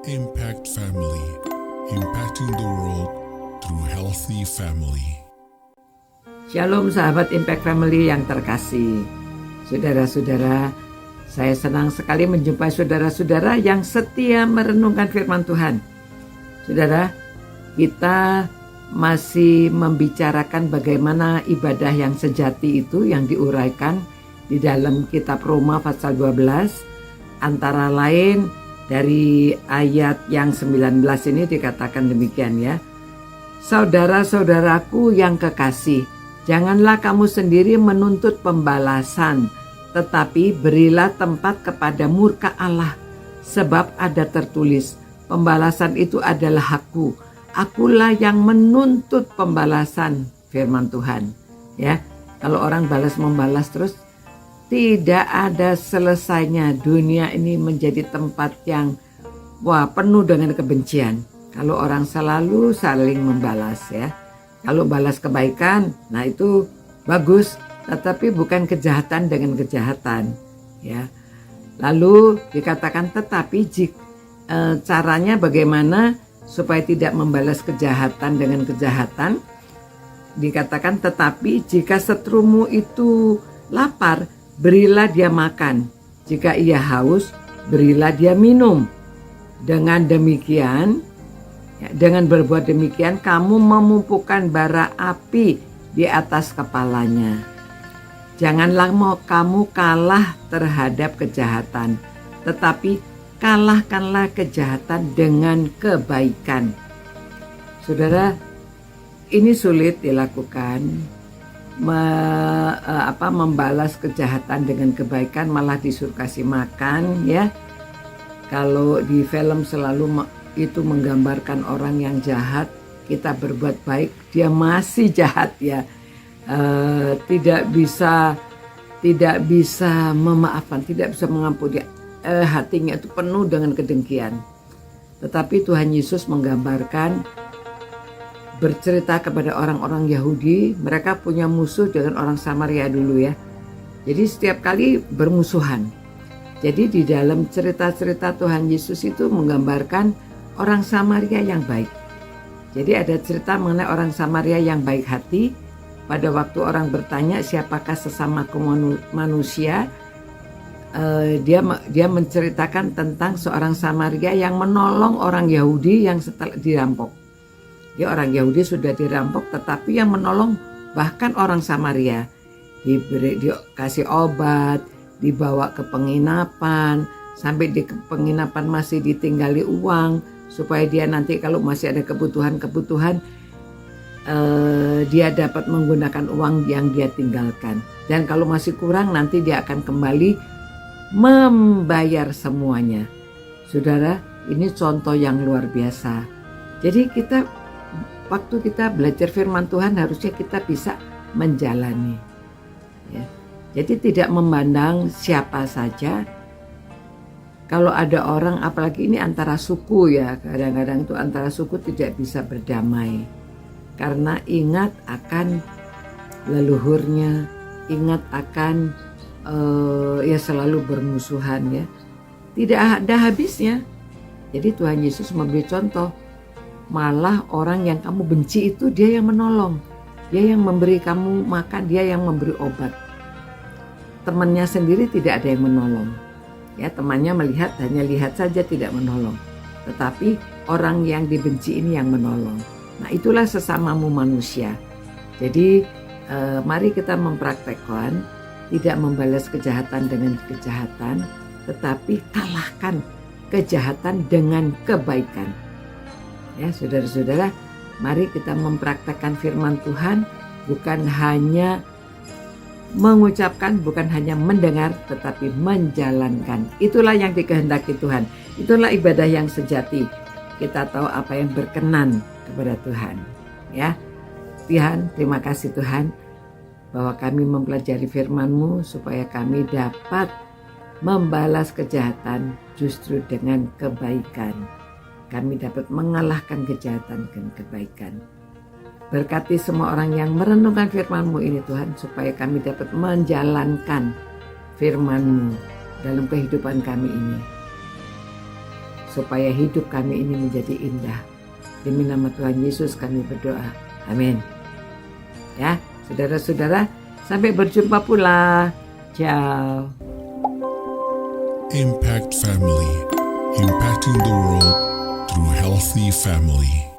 Impact Family, impacting the world through healthy family. Shalom sahabat Impact Family yang terkasih. Saudara-saudara, saya senang sekali menjumpai saudara-saudara yang setia merenungkan firman Tuhan. Saudara, kita masih membicarakan bagaimana ibadah yang sejati itu yang diuraikan di dalam kitab Roma pasal 12. Antara lain dari ayat yang 19 ini dikatakan demikian ya. Saudara-saudaraku yang kekasih, janganlah kamu sendiri menuntut pembalasan, tetapi berilah tempat kepada murka Allah. Sebab ada tertulis, pembalasan itu adalah hakku. Akulah yang menuntut pembalasan, firman Tuhan. Ya, kalau orang balas-membalas terus, tidak ada selesainya. Dunia ini menjadi tempat yang penuh dengan kebencian. Kalau orang selalu saling membalas ya. Kalau balas kebaikan, nah itu bagus, tetapi bukan kejahatan dengan kejahatan ya. Lalu dikatakan tetapi caranya bagaimana supaya tidak membalas kejahatan dengan kejahatan? Dikatakan tetapi jika seterumu itu lapar, berilah dia makan. Jika ia haus, berilah dia minum. Dengan demikian, dengan berbuat demikian, kamu memumpukan bara api di atas kepalanya. Janganlah kamu kalah terhadap kejahatan, tetapi kalahkanlah kejahatan dengan kebaikan. Saudara, ini sulit dilakukan. Membalas kejahatan dengan kebaikan, malah disuruh kasih makan ya. Kalau di film selalu itu menggambarkan orang yang jahat, kita berbuat baik, dia masih jahat ya. Tidak bisa memaafkan, tidak bisa mengampuni, hatinya itu penuh dengan kedengkian. Tetapi Tuhan Yesus menggambarkan, bercerita kepada orang-orang Yahudi, mereka punya musuh dengan orang Samaria dulu ya. Jadi setiap kali bermusuhan. Jadi di dalam cerita-cerita Tuhan Yesus itu menggambarkan orang Samaria yang baik. Jadi ada cerita mengenai orang Samaria yang baik hati. Pada waktu orang bertanya siapakah sesamaku manusia, dia menceritakan tentang seorang Samaria yang menolong orang Yahudi yang setelah dirampok. Dia orang Yahudi sudah dirampok, tetapi yang menolong bahkan orang Samaria. Dikasih obat, dibawa ke penginapan, sampai di penginapan masih ditinggali uang, supaya dia nanti kalau masih ada kebutuhan-kebutuhan, dia dapat menggunakan uang yang dia tinggalkan. Dan kalau masih kurang, nanti dia akan kembali membayar semuanya. Saudara, ini contoh yang luar biasa. Jadi waktu kita belajar firman Tuhan harusnya kita bisa menjalani ya. Jadi tidak memandang siapa saja. Kalau ada orang, apalagi ini antara suku ya, kadang-kadang itu antara suku tidak bisa berdamai karena ingat akan leluhurnya, ingat akan selalu bermusuhan ya, tidak ada habisnya. Jadi Tuhan Yesus memberi contoh, malah orang yang kamu benci itu dia yang menolong, dia yang memberi kamu makan, dia yang memberi obat. Temannya sendiri tidak ada yang menolong ya, temannya hanya lihat saja, tidak menolong. Tetapi orang yang dibenci ini yang menolong. Nah itulah sesamamu manusia. Jadi mari kita mempraktekkan tidak membalas kejahatan dengan kejahatan, tetapi kalahkan kejahatan dengan kebaikan. Ya, saudara-saudara, mari kita mempraktekkan firman Tuhan, bukan hanya mengucapkan, bukan hanya mendengar, tetapi menjalankan. Itulah yang dikehendaki Tuhan. Itulah ibadah yang sejati. Kita tahu apa yang berkenan kepada Tuhan. Ya, Tuhan, terima kasih Tuhan bahwa kami mempelajari firman-Mu supaya kami dapat membalas kejahatan justru dengan kebaikan. Kami dapat mengalahkan kejahatan dengan kebaikan. Berkati semua orang yang merenungkan firman-Mu ini Tuhan, supaya kami dapat menjalankan firman-Mu dalam kehidupan kami ini. supaya hidup kami ini menjadi indah. Demi nama Tuhan Yesus kami berdoa. Amin. Ya, saudara-saudara, sampai berjumpa pula. Ciao. Impact Family, impacting the world through healthy family.